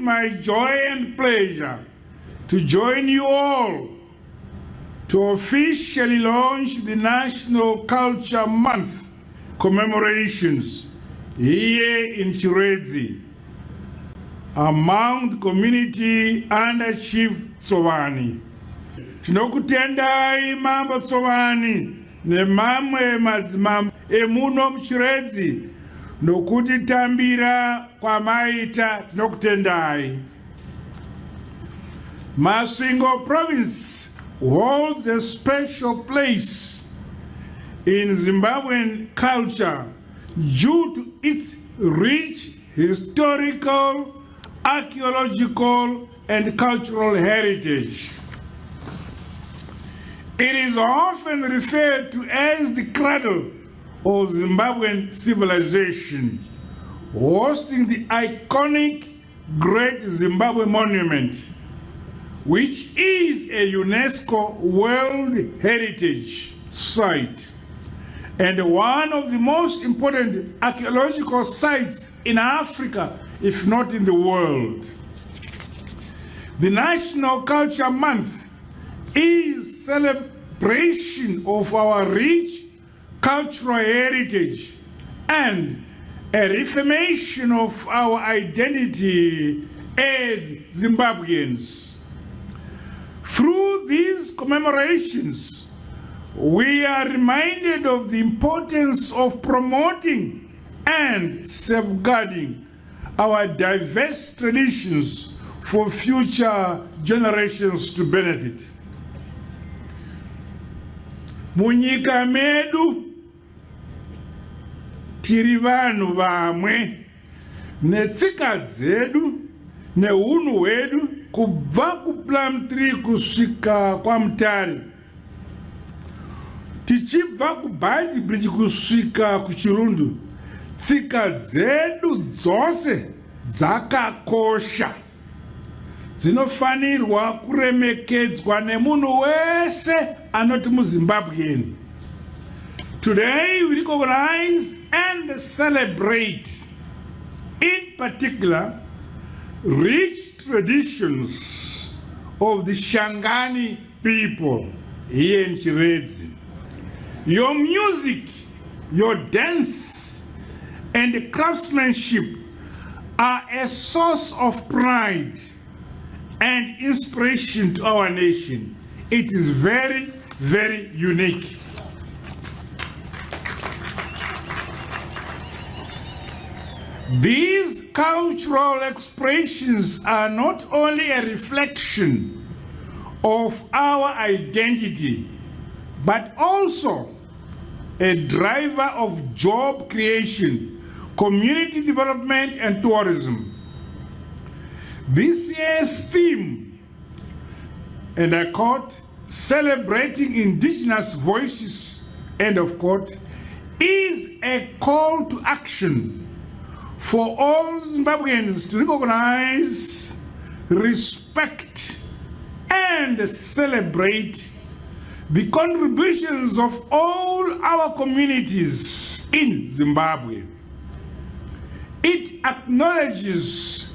my joy and pleasure to join you all to officially launch the National Culture Month commemorations here in Chiredzi among the community under Chief Tsovani. Tinokutendai Mambo Tsovani nemamwe madzimambo emuno muChiredzi nokutitambira kwamaita tinokutendai. Masvingo province holds a special place in Zimbabwean culture due to its rich historical, archaeological, and cultural heritage. It is often referred to as the cradle of Zimbabwean civilization, hosting the iconic Great Zimbabwe Monument, which is a UNESCO World Heritage Site and one of the most important archaeological sites in Africa, if not in the world. The National Culture Month is celebration of our rich cultural heritage and a reaffirmation of our identity as Zimbabweans. Through these commemorations, we are reminded of the importance of promoting and safeguarding our diverse traditions for future generations to benefit. Munyika medu tiri vanhu vamwe netsika dzedu neunhu hwedu kubva kuPlum Tree kusvika kwaMutare, tichibva kuBaiti Bridge kusvika kuChirundu. Tsika dzedu dzose dzakakosha, dzinofanirwa kuremekedzwa nemunhu wese anoti muZimbabwean. Today we recognize and celebrate, in particular, rich traditions of the Shangani people here in Chiredzi. Your music, your dance, and craftsmanship are a source of pride and inspiration to our nation. It is very, very unique. These cultural expressions are not only a reflection of our identity, but also a driver of job creation, community development, and tourism. This year's theme, and I quote, celebrating indigenous voices, end of quote, is a call to action for all Zimbabweans to recognize, respect, and celebrate the contributions of all our communities in Zimbabwe. It acknowledges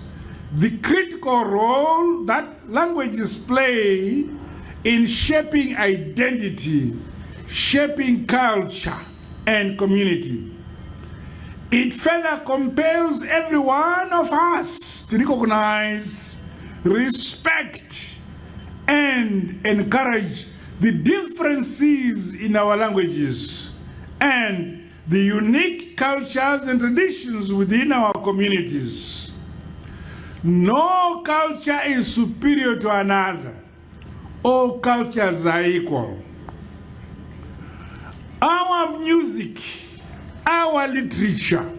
the critical role that languages play in shaping identity, shaping culture, and community. It further compels every one of us to recognize, respect, and encourage the differences in our languages and the unique cultures and traditions within our communities. No culture is superior to another. All cultures are equal. Our music, our literature,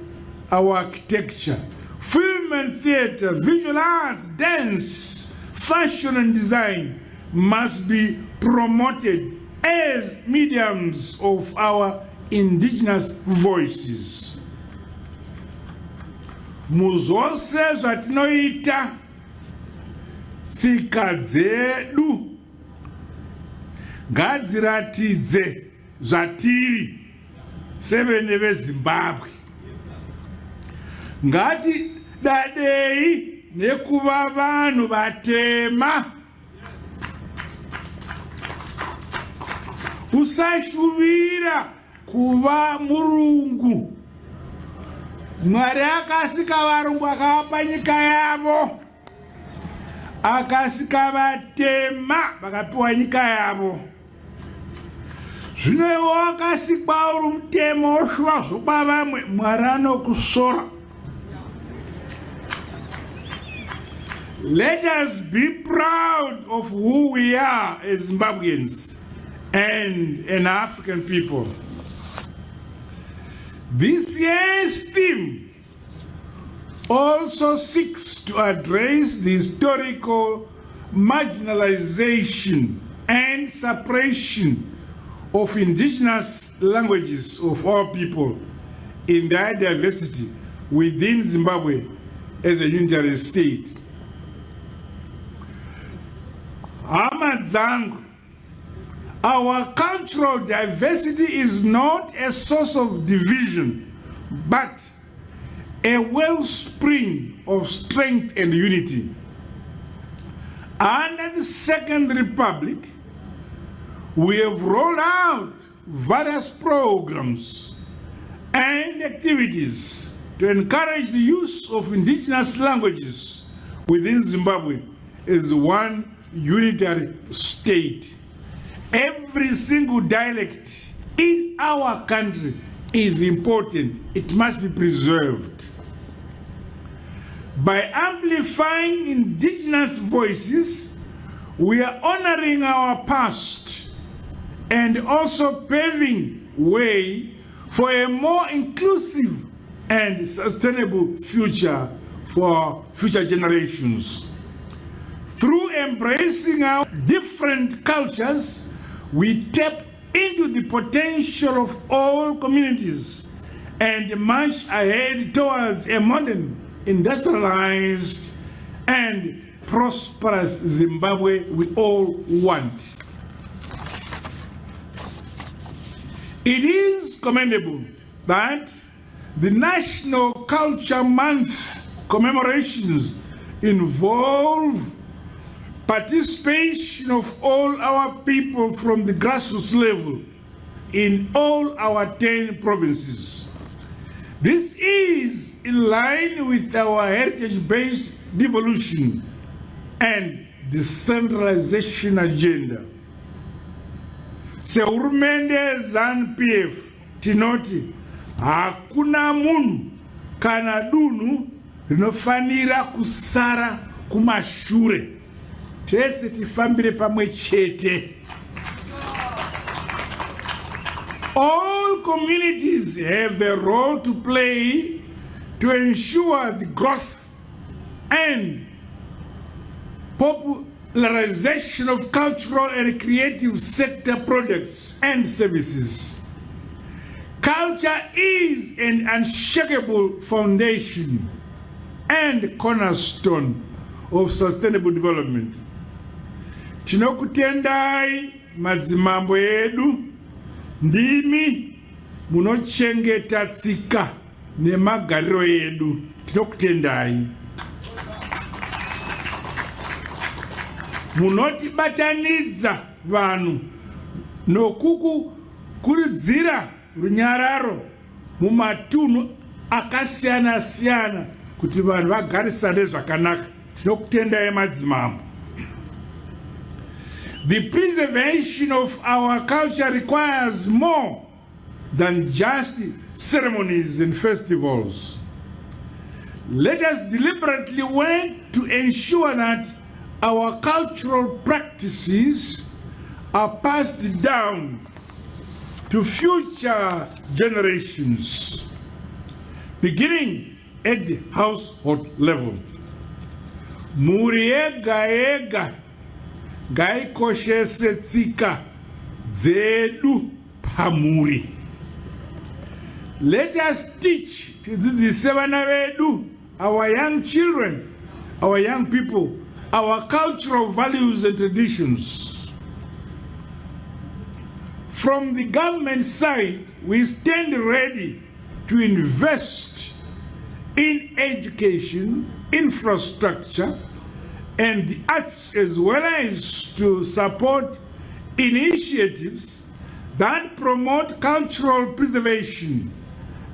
our architecture, film and theater, visual arts, dance, fashion and design must be promoted as mediums of our indigenous voices. Muzose zvatinoita, tsika dzedu ngadziratidze zvatiri sevene veZimbabwe. Ngati dadei nekuva vanhu vatema. Usashuvira kuva murungu. Mwari akasika varungu akavapa nyika yavo, akasika vatema vakapiwa nyika yavo. Zvino iwe wakasikwa uri mutema woshuva zvokuba vamwe, Mwari anokusora. Let us be proud of who we are as Zimbabweans and an African people. This year's theme also seeks to address the historical marginalization and suppression of indigenous languages of our people in their diversity within Zimbabwe as a unitary state. Amadzangu, our cultural diversity is not a source of division, but a wellspring of strength and unity. Under the Second Republic, we have rolled out various programs and activities to encourage the use of indigenous languages within Zimbabwe as one unitary state. Every single dialect in our country is important. It must be preserved. By amplifying indigenous voices, we are honoring our past and also paving way for a more inclusive and sustainable future for future generations. Through embracing our different cultures, we tap into the potential of all communities and march ahead towards a modern, industrialized, and prosperous Zimbabwe we all want. It is commendable that the National Culture Month commemorations involve participation of all our people from the grassroots level in all our 10 provinces. This is in line with our heritage-based devolution and decentralization agenda. Sehurumende ZANU-PF tinoti hakuna munhu kana dunhu rinofanira kusara kumashure. Tese tifambire pamwe chete. All communities have a role to play to ensure the growth and popularization of cultural and creative sector products and services. Culture is an unshakable foundation and cornerstone of sustainable development. Tinokutendai madzimambo edu, ndimi munochengeta tsika nemagariro edu. Tinokutendai. Munotibatanidza vanhu nokukukurudzira runyararo mumatunhu akasiyana siyana kuti vanhu vagarisane zvakanaka. Tinokutendai madzimambo. The preservation of our culture requires more than just ceremonies and festivals. Let us deliberately work to ensure that our cultural practices are passed down to future generations, beginning at the household level. Muri yega yega ngaikoshese tsika dzedu pamuri. Let us teach tidzidzise vana vedu, our young children, our young people, our cultural values and traditions. From the government side, we stand ready to invest in education, infrastructure and the arts, as well as to support initiatives that promote cultural preservation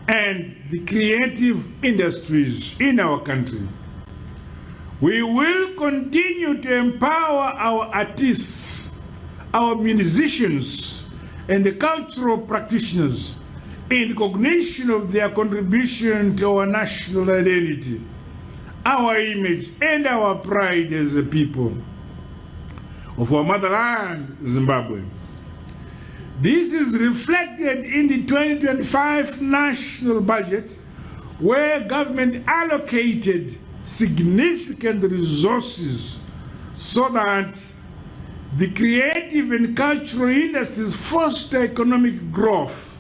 and the creative industries in our country. We will continue to empower our artists, our musicians, and the cultural practitioners in recognition of their contribution to our national identity, our image, and our pride as a people of our motherland, Zimbabwe. This is reflected in the 2025 national budget, where government allocated significant resources so that the creative and cultural industries foster economic growth,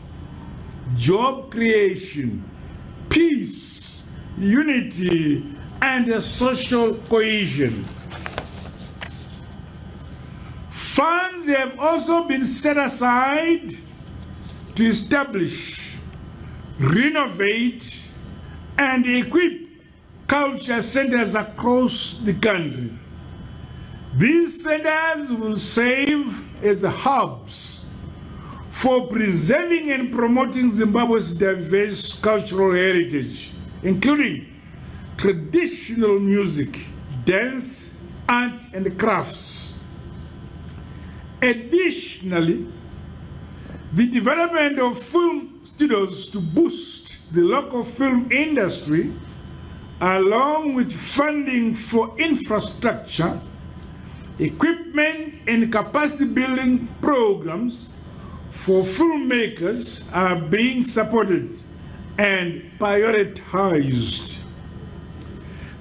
job creation, peace, unity, and social cohesion. Funds have also been set aside to establish, renovate, and equip culture centers across the country. These centers will serve as hubs for preserving and promoting Zimbabwe's diverse cultural heritage, including traditional music, dance, art, and crafts. Additionally, the development of film studios to boost the local film industry, along with funding for infrastructure, equipment, and capacity building programs for filmmakers, are being supported and prioritized.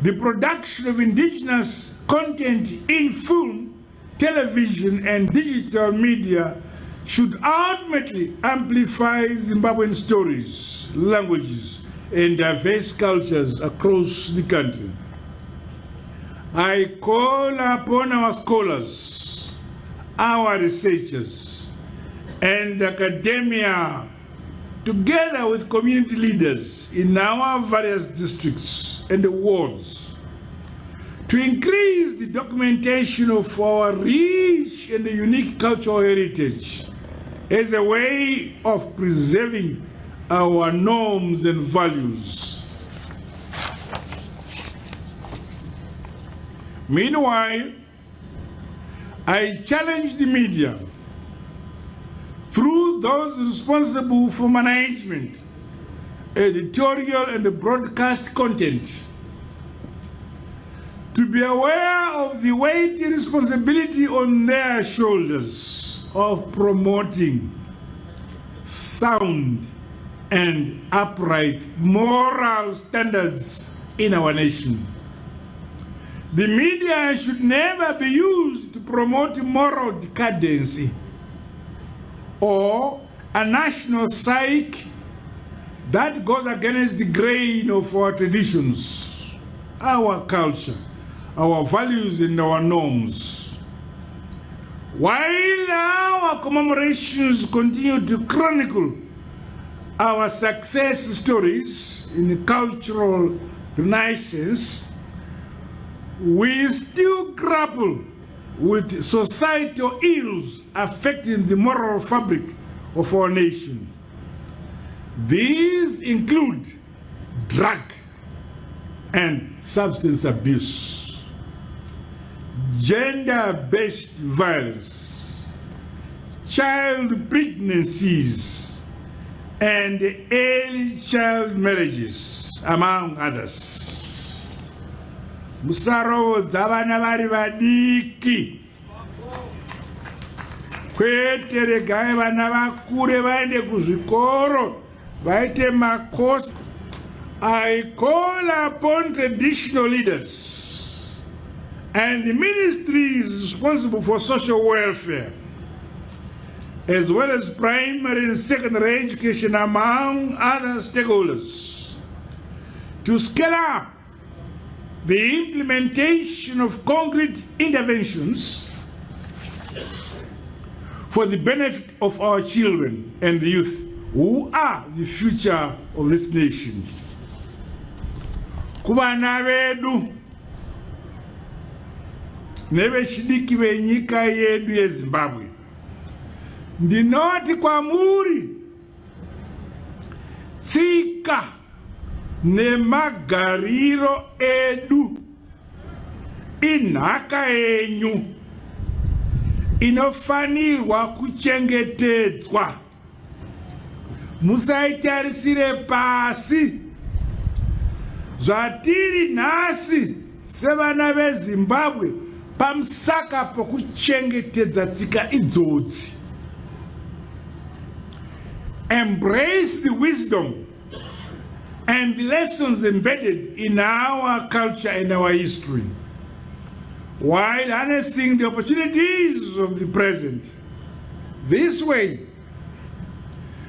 The production of indigenous content in film, television, and digital media should ultimately amplify Zimbabwean stories, languages, and diverse cultures across the country. I call upon our scholars, our researchers, and academia, together with community leaders in our various districts and wards, to increase the documentation of our rich and unique cultural heritage as a way of preserving our norms and values. Meanwhile, I challenge the media, through those responsible for management, editorial, and broadcast content, to be aware of the weighty responsibility on their shoulders of promoting sound and upright moral standards in our nation. The media should never be used to promote moral decadency or a national psyche that goes against the grain of our traditions, our culture, our values, and our norms. While our commemorations continue to chronicle our success stories in the cultural renaissance, we still grapple with societal ills affecting the moral fabric of our nation. These include drug and substance abuse, gender-based violence, child pregnancies, and early child marriages, among others. Musarovodza vana vari vadiki, kwete regai vana vakure vaende kuzvikoro vaite makosi. I call upon traditional leaders and the ministries responsible for social welfare, as well as primary and secondary education, among other stakeholders, to scale up the implementation of concrete interventions for the benefit of our children and the youth, who are the future of this nation. kuvana vedu nevechidiki venyika yedu yeZimbabwe. Ndinoti kwamuri, tsika nemagariro edu inhaka yenyu inofanirwa kuchengetedzwa. Musaitarisire pasi. Zvatiri nhasi sevana veZimbabwe pamusaka pokuchengetedza tsika idzodzi. Embrace the wisdom and the lessons embedded in our culture and our history, while harnessing the opportunities of the present. This way,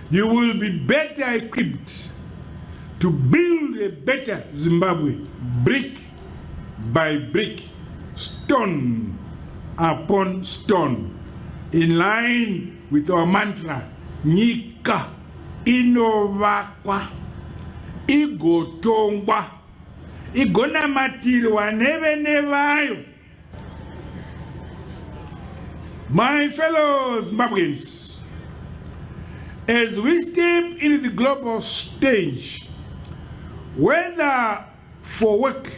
you will be better equipped to build a better Zimbabwe, brick by brick, stone upon stone, in line with our mantra, nyika inovakwa, igotongwa, igonamatirwa nevene vayo. My fellow Zimbabweans, as we step into the global stage, whether for work,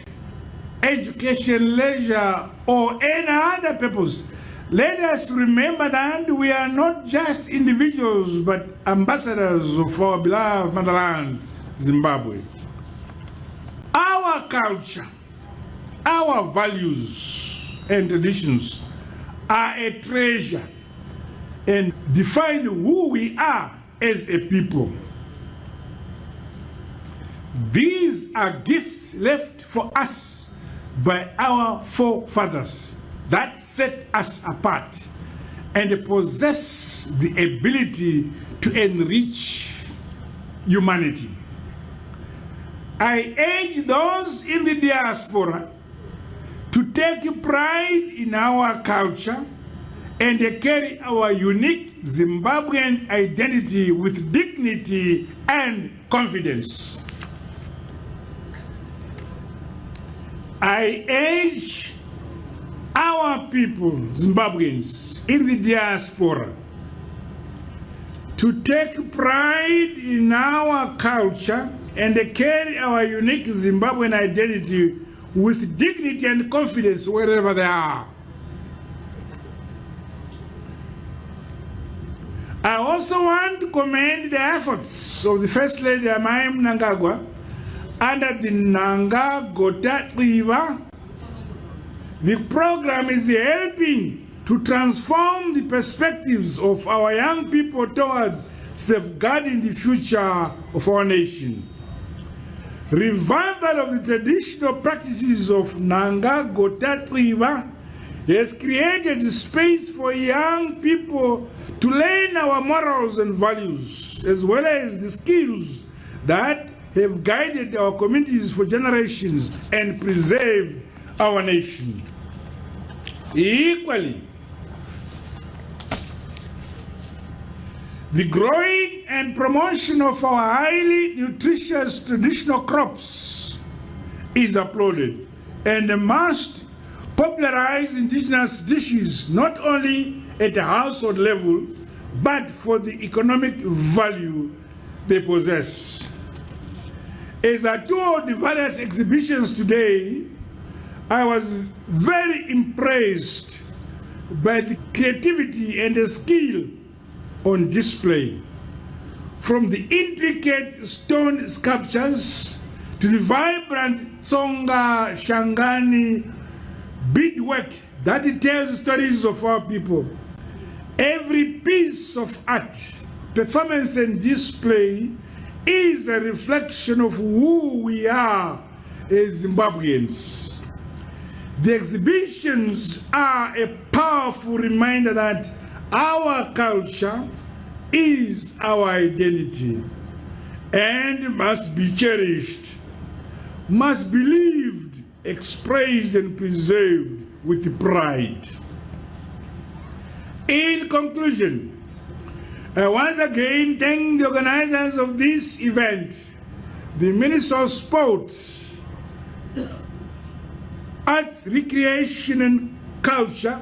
education, leisure, or any other purpose, let us remember that we are not just individuals, but ambassadors of our beloved motherland, Zimbabwe. Our culture, our values and traditions are a treasure and define who we are as a people. These are gifts left for us by our forefathers that set us apart and possess the ability to enrich humanity. I urge those in the diaspora to take pride in our culture and carry our unique Zimbabwean identity with dignity and confidence. I urge our people, Zimbabweans, in the diaspora, to take pride in our culture and carry our unique Zimbabwean identity with dignity and confidence wherever they are. I also want to commend the efforts of the First Lady Amai Mnangagwa under the Nanga Gota Triva. The program is helping to transform the perspectives of our young people towards safeguarding the future of our nation. Revival of the traditional practices of Nanga Gota Triva has created space for young people to learn our morals and values, as well as the skills that have guided our communities for generations and preserved our nation. Equally, the growing and promotion of our highly nutritious traditional crops is applauded and must popularize indigenous dishes not only at a household level, but for the economic value they possess. As I toured the various exhibitions today, I was very impressed by the creativity and the skill on display. From the intricate stone sculptures to the vibrant Tsonga Shangani beadwork that tells stories of our people. Every piece of art, performance and display is a reflection of who we are as Zimbabweans. The exhibitions are a powerful reminder that our culture is our identity and must be cherished, must be lived, expressed and preserved with pride. In conclusion, I once again thank the organizers of this event, the Minister of Sports, arts, recreation and culture,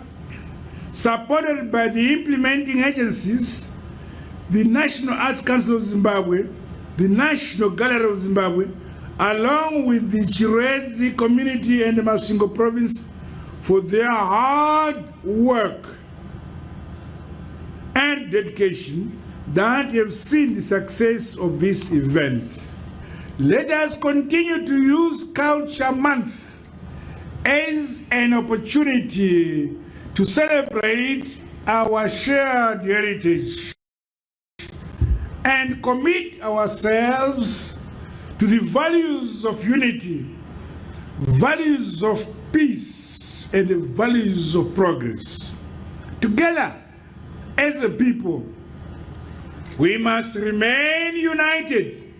supported by the implementing agencies, the National Arts Council of Zimbabwe, the National Gallery of Zimbabwe, along with the Chiredzi community and the Masvingo province for their hard work and dedication that have seen the success of this event. Let us continue to use Culture Month as an opportunity to celebrate our shared heritage and commit ourselves to the values of unity, values of peace, and the values of progress. Together, as a people, we must remain united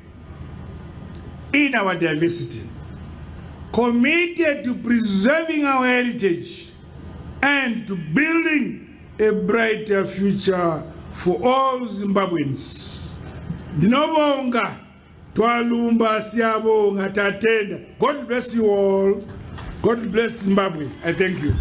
in our diversity, committed to preserving our heritage and to building a brighter future for all Zimbabweans. Ndinobonga, twalumba siyabonga tatenda. God bless you all. God bless Zimbabwe. I thank you.